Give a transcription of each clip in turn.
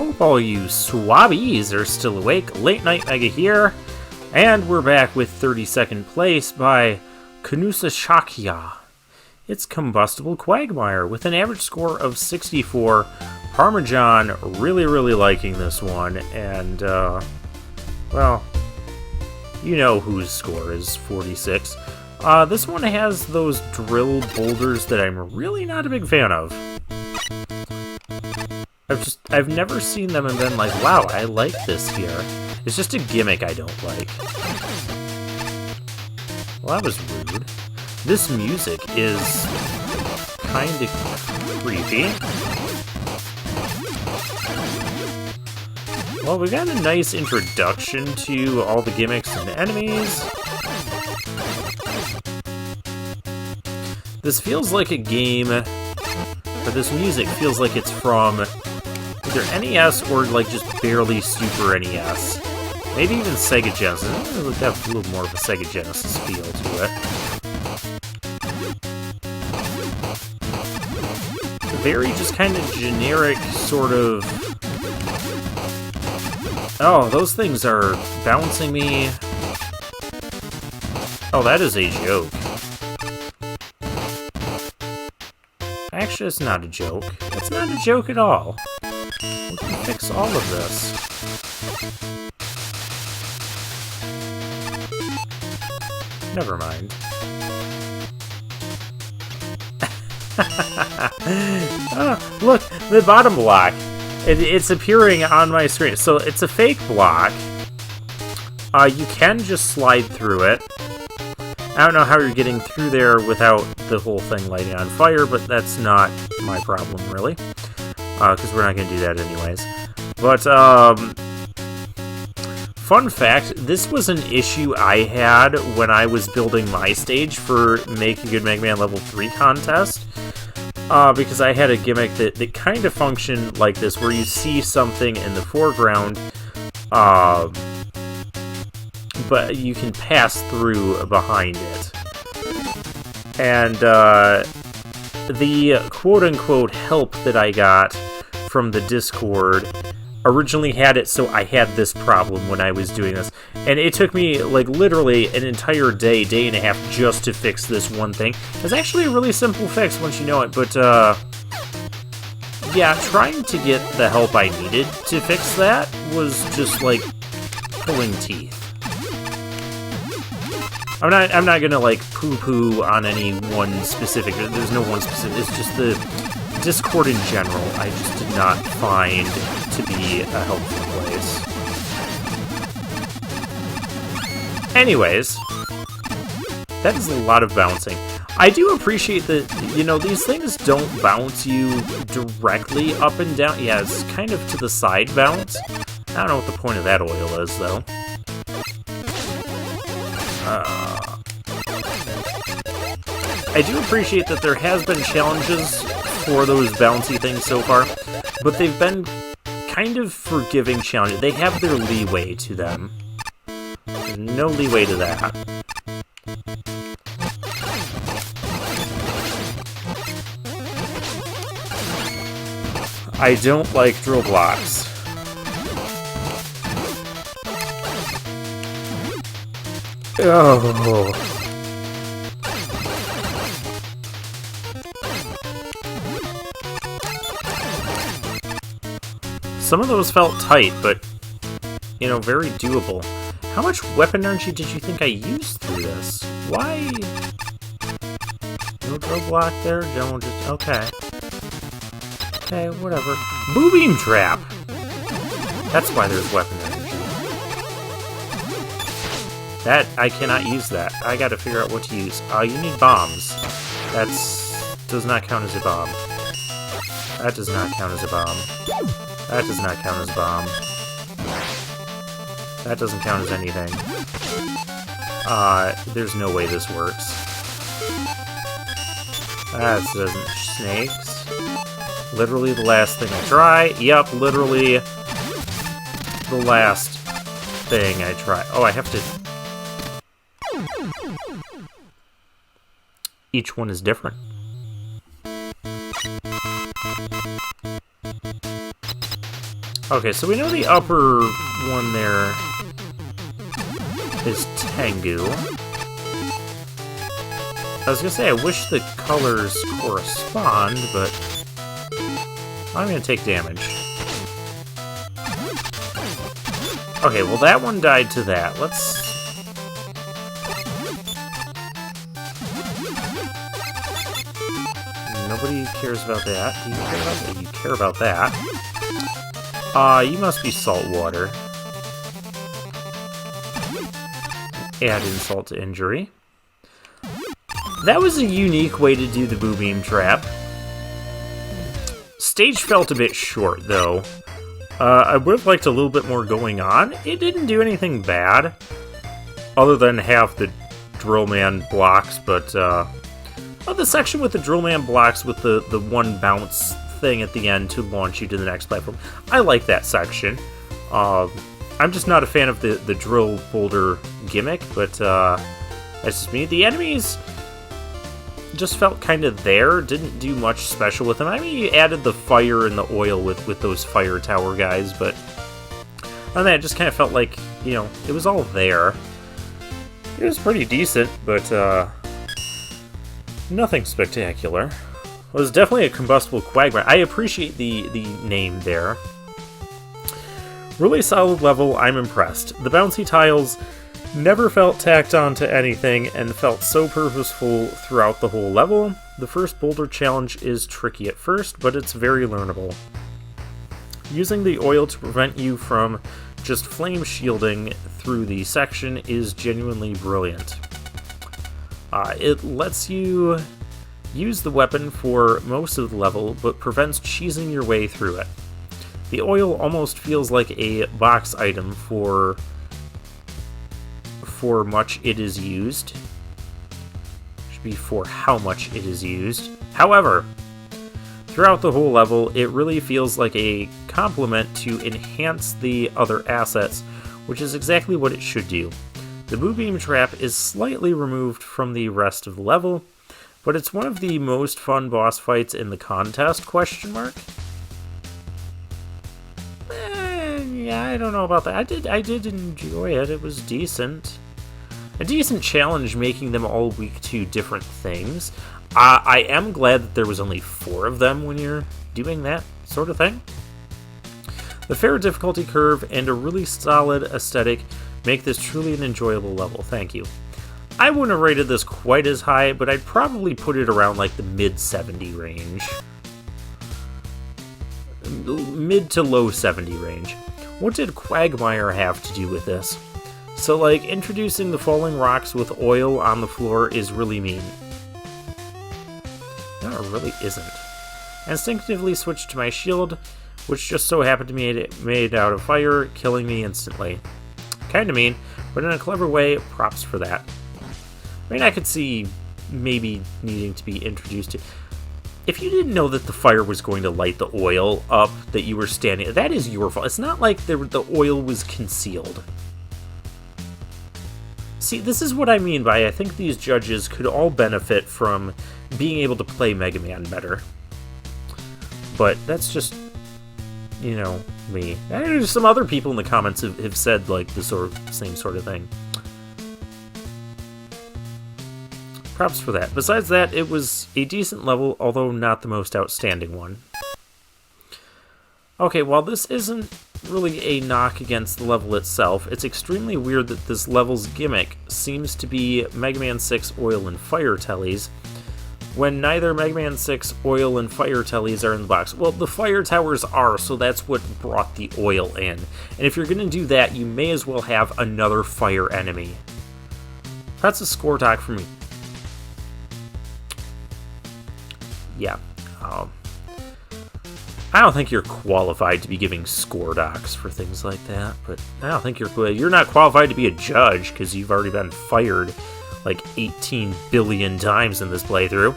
Hope all you swabbies are still awake. Late Night Mega here, and we're back with 32nd place by Kanusa Shakya. It's Combustible Quagmire with an average score of 64. Parmesan really liking this one, and, well, you know whose score is 46. This one has those drill boulders that I'm really not a big fan of. I've never seen them and been like, wow, I like this here. It's just a gimmick I don't like. Well, that was rude. This music is kinda creepy. Well, we got a nice introduction to all the gimmicks and enemies. This feels like a game, or this music feels like it's from either NES or like just barely Super NES. Maybe even Sega Genesis. It would have a little more of a Sega Genesis feel to it. Very just kind of generic sort of... Oh, those things are bouncing me. Oh, that is a joke. Actually, it's not a joke. It's not a joke at all. We can fix all of this. Never mind. Oh, look, the bottom block. It's appearing on my screen. So it's a fake block. You can just slide through it. I don't know how you're getting through there without the whole thing lighting on fire, but that's not my problem, really. Because we're not going to do that anyways. But, fun fact, this was an issue I had when I was building my stage for Make a Good Mega Man Level 3 contest. Because I had a gimmick that kind of functioned like this, where you see something in the foreground, but you can pass through behind it. And the quote-unquote help that I got from the Discord originally had it so I had this problem when I was doing this. And it took me, like, literally an entire day and a half just to fix this one thing. It's actually a really simple fix once you know it, but, yeah, trying to get the help I needed to fix that was just, like, pulling teeth. I'm not gonna, like, poo-poo on any one specific, there's no one specific, it's just the Discord in general, I just did not find to be a helpful place. Anyways, that is a lot of bouncing. I do appreciate that, you know, these things don't bounce you directly up and down. Yeah, it's kind of to the side bounce. I don't know what the point of that oil is, though. I do appreciate that there has been challenges for those bouncy things so far, but they've been kind of forgiving challenges. They have their leeway to them. There's no leeway to that. I don't like drill blocks. Oh. Some of those felt tight, but, you know, very doable. How much weapon energy did you think I used through this? Why? No drill block there? Don't just... Okay. Okay, whatever. Boobeam trap! That's why there's weapon energy. That, I cannot use that. I gotta figure out what to use. You need bombs. Does not count as a bomb. That does not count as a bomb. That does not count as a bomb. That doesn't count as anything. There's no way this works. That doesn't... Snakes? Literally the last thing I try. Yep, literally the last thing I try. Oh, I have to... Each one is different. Okay, so we know the upper one there is Tengu. I was gonna say, I wish the colors correspond, but I'm gonna take damage. Okay, well that one died to that. Let's... Nobody cares about that. Do you care about that? You care about that. You must be saltwater. Add insult to injury. That was a unique way to do the Boo Beam Trap. Stage felt a bit short, though. I would have liked a little bit more going on. It didn't do anything bad, other than have the Drill Man blocks, but, the section with the Drill Man blocks with the one bounce thing at the end to launch you to the next platform. I like that section. I'm just not a fan of the drill boulder gimmick, but that's just me. The enemies just felt kind of there, didn't do much special with them. I mean, you added the fire and the oil with those fire tower guys, but other than that, it just kind of felt like, you know, it was all there. It was pretty decent, but nothing spectacular. It was definitely a combustible quagmire. I appreciate the name there. Really solid level, I'm impressed. The bouncy tiles never felt tacked on to anything and felt so purposeful throughout the whole level. The first boulder challenge is tricky at first, but it's very learnable. Using the oil to prevent you from just flame shielding through the section is genuinely brilliant. It lets you use the weapon for most of the level, but prevents cheesing your way through it. The oil almost feels like a box item for much it is used. Should be for how much it is used. However, throughout the whole level, it really feels like a complement to enhance the other assets, which is exactly what it should do. The Boo Beam Trap is slightly removed from the rest of the level, but it's one of the most fun boss fights in the contest, question mark? Yeah, I don't know about that. I did enjoy it. It was decent. A decent challenge making them all weak to different things. I am glad that there was only 4 of them when you're doing that sort of thing. The fair difficulty curve and a really solid aesthetic make this truly an enjoyable level. Thank you. I wouldn't have rated this quite as high, but I'd probably put it around like the mid-70 range. Mid to low 70 range. What did Quagmire have to do with this? So, like, introducing the falling rocks with oil on the floor is really mean. No, it really isn't. I instinctively switched to my shield, which just so happened to be made out of fire, killing me instantly. Kinda mean, but in a clever way, props for that. I mean, I could see maybe needing to be introduced to... If you didn't know that the fire was going to light the oil up that you were standing... That is your fault. It's not like the oil was concealed. See, this is what I mean by I think these judges could all benefit from being able to play Mega Man better. But that's just, you know, me. And some other people in the comments have said, like, the same sort of thing. Props for that. Besides that, it was a decent level, although not the most outstanding one. Okay, while this isn't really a knock against the level itself, it's extremely weird that this level's gimmick seems to be Mega Man 6 oil and fire tellies, when neither Mega Man 6 oil and fire tellies are in the box. Well, the fire towers are, so that's what brought the oil in. And if you're going to do that, you may as well have another fire enemy. That's a score talk for me. Yeah. I don't think you're qualified to be giving score docs for things like that, but I don't think you're not qualified to be a judge because you've already been fired like 18 billion times in this playthrough.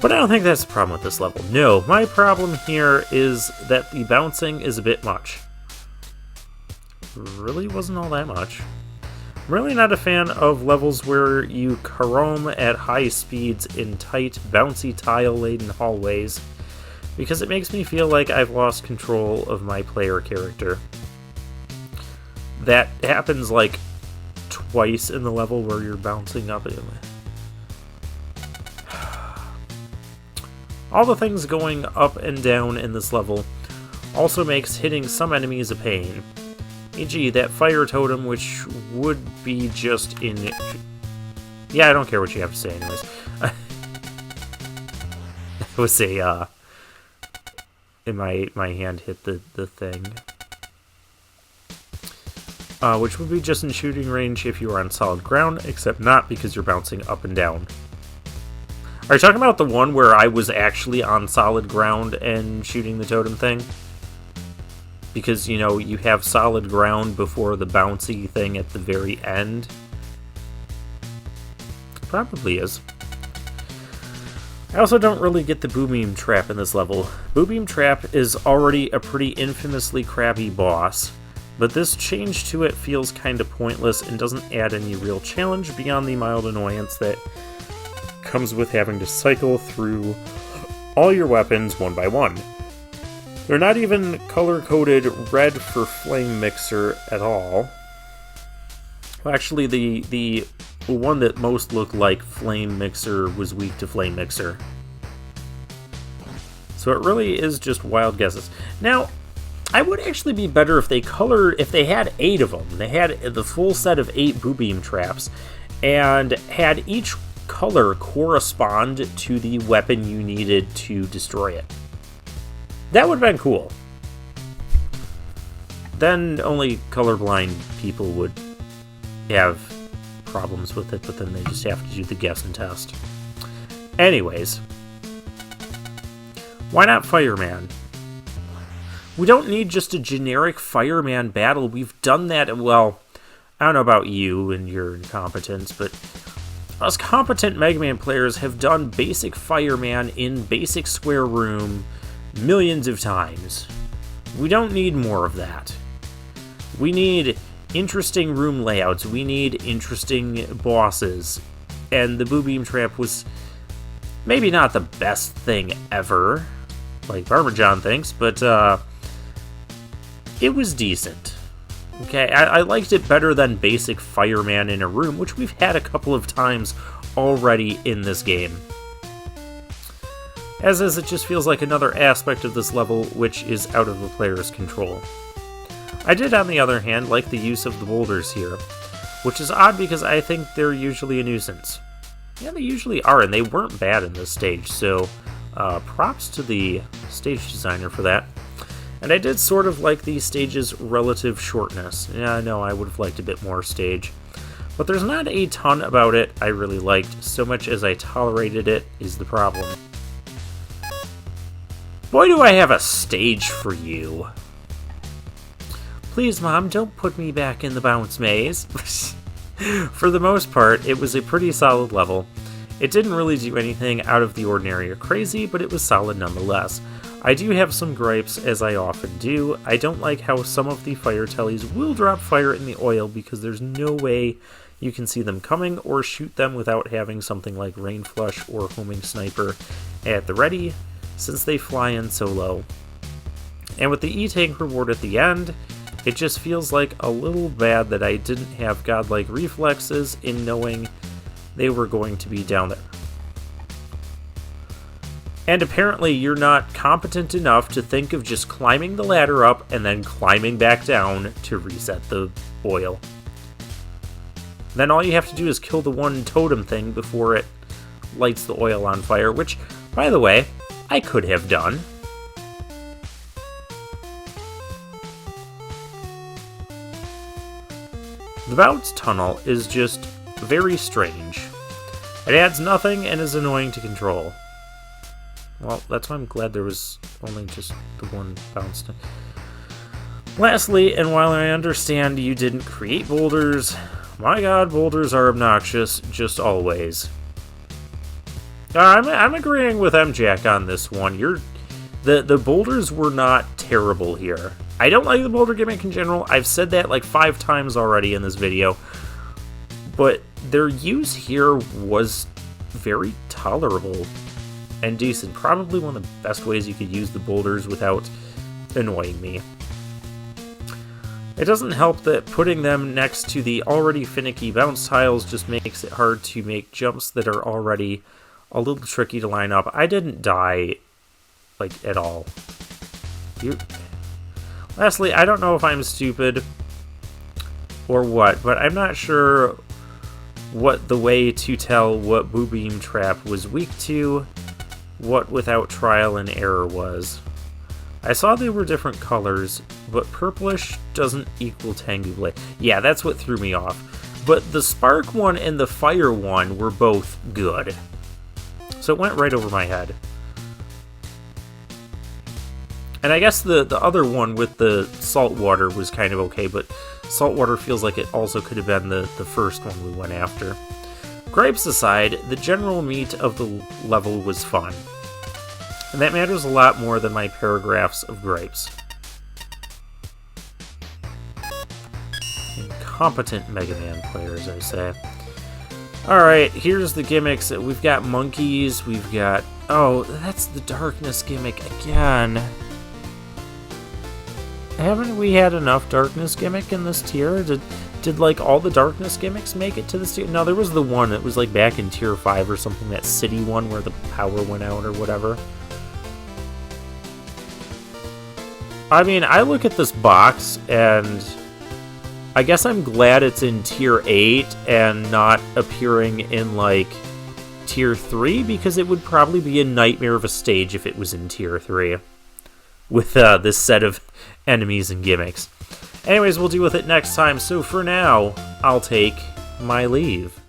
But I don't think that's the problem with this level. No, my problem here is that the bouncing is a bit much. Really wasn't all that much. I'm really not a fan of levels where you carom at high speeds in tight, bouncy, tile-laden hallways. because it makes me feel like I've lost control of my player character. That happens like twice in the level where you're bouncing up. All the things going up and down in this level also makes hitting some enemies a pain. E.g. that fire totem, which would be just in... Yeah, I don't care what you have to say anyways. It was a, and my hand hit the thing. Which would be just in shooting range if you are on solid ground, except not because you're bouncing up and down. Are you talking about the one where I was actually on solid ground and shooting the totem thing? Because, you know, you have solid ground before the bouncy thing at the very end. Probably is. I also don't really get the Boo Beam Trap in this level. Boo Beam Trap is already a pretty infamously crappy boss, but this change to it feels kinda pointless and doesn't add any real challenge beyond the mild annoyance that comes with having to cycle through all your weapons one by one. They're not even color-coded red for Flame Mixer at all. Well, actually, the one that most looked like Flame Mixer was weak to Flame Mixer. So it really is just wild guesses. Now, I would actually be better if they had 8 of them. They had the full set of 8 Boo Beam Traps, and had each color correspond to the weapon you needed to destroy it. That would have been cool. Then only colorblind people would have problems with it, but then they just have to do the guess and test. Anyways, why not Fireman? We don't need just a generic Fireman battle. We've done that, well, I don't know about you and your incompetence, but us competent Mega Man players have done basic Fireman in basic Square Room millions of times. We don't need more of that. We need interesting room layouts. We need interesting bosses. And the Boo Beam Trap was maybe not the best thing ever, like Parmesan thinks, but it was decent. Okay, I liked it better than basic Fireman in a room, which we've had a couple of times already in this game. As is, it just feels like another aspect of this level which is out of the player's control. I did, on the other hand, like the use of the boulders here, which is odd because I think they're usually a nuisance. Yeah, they usually are, and they weren't bad in this stage, so props to the stage designer for that. And I did sort of like the stage's relative shortness. Yeah, I know I would have liked a bit more stage. But there's not a ton about it I really liked. So much as I tolerated it is the problem. Boy, do I have a stage for you. Please, Mom, don't put me back in the bounce maze. For the most part, it was a pretty solid level. It didn't really do anything out of the ordinary or crazy, but it was solid nonetheless. I do have some gripes, as I often do. I don't like how some of the fire tellies will drop fire in the oil because there's no way you can see them coming or shoot them without having something like Rain Flush or Homing Sniper at the ready, since they fly in so low. And with the E-Tank reward at the end, it just feels like a little bad that I didn't have godlike reflexes in knowing they were going to be down there. And apparently you're not competent enough to think of just climbing the ladder up and then climbing back down to reset the oil. Then all you have to do is kill the one totem thing before it lights the oil on fire, which, by the way, I could have done. The bounce tunnel is just very strange. It adds nothing and is annoying to control. Well, that's why I'm glad there was only just the one bounce. Lastly, and while I understand you didn't create boulders, my god, boulders are obnoxious, just always. I'm agreeing with MJack on this one. The boulders were not terrible here. I don't like the boulder gimmick in general. I've said that like 5 times already in this video. But their use here was very tolerable. and decent. Probably one of the best ways you could use the boulders without annoying me. It doesn't help that putting them next to the already finicky bounce tiles just makes it hard to make jumps that are already a little tricky to line up. I didn't die, like, at all. Lastly, I don't know if I'm stupid or what, but I'm not sure what the way to tell what Boo Beam Trap was weak to, what without trial and error was. I saw they were different colors, but purplish doesn't equal Tengu Blade. Yeah, that's what threw me off. But the spark one and the fire one were both good. So it went right over my head. And I guess the other one with the salt water was kind of okay, but salt water feels like it also could have been the first one we went after. Gripes aside, the general meat of the level was fun. And that matters a lot more than my paragraphs of gripes. Incompetent Mega Man players, I say. Alright, here's the gimmicks. We've got monkeys, we've got... Oh, that's the darkness gimmick again. Haven't we had enough darkness gimmick in this tier? Did like all the darkness gimmicks make it to this tier? No, there was the one that was like back in tier 5 or something, that city one where the power went out or whatever. I mean, I look at this box and I guess I'm glad it's in tier 8 and not appearing in like tier 3, because it would probably be a nightmare of a stage if it was in tier 3 with this set of enemies and gimmicks. Anyways, we'll deal with it next time, so for now, I'll take my leave.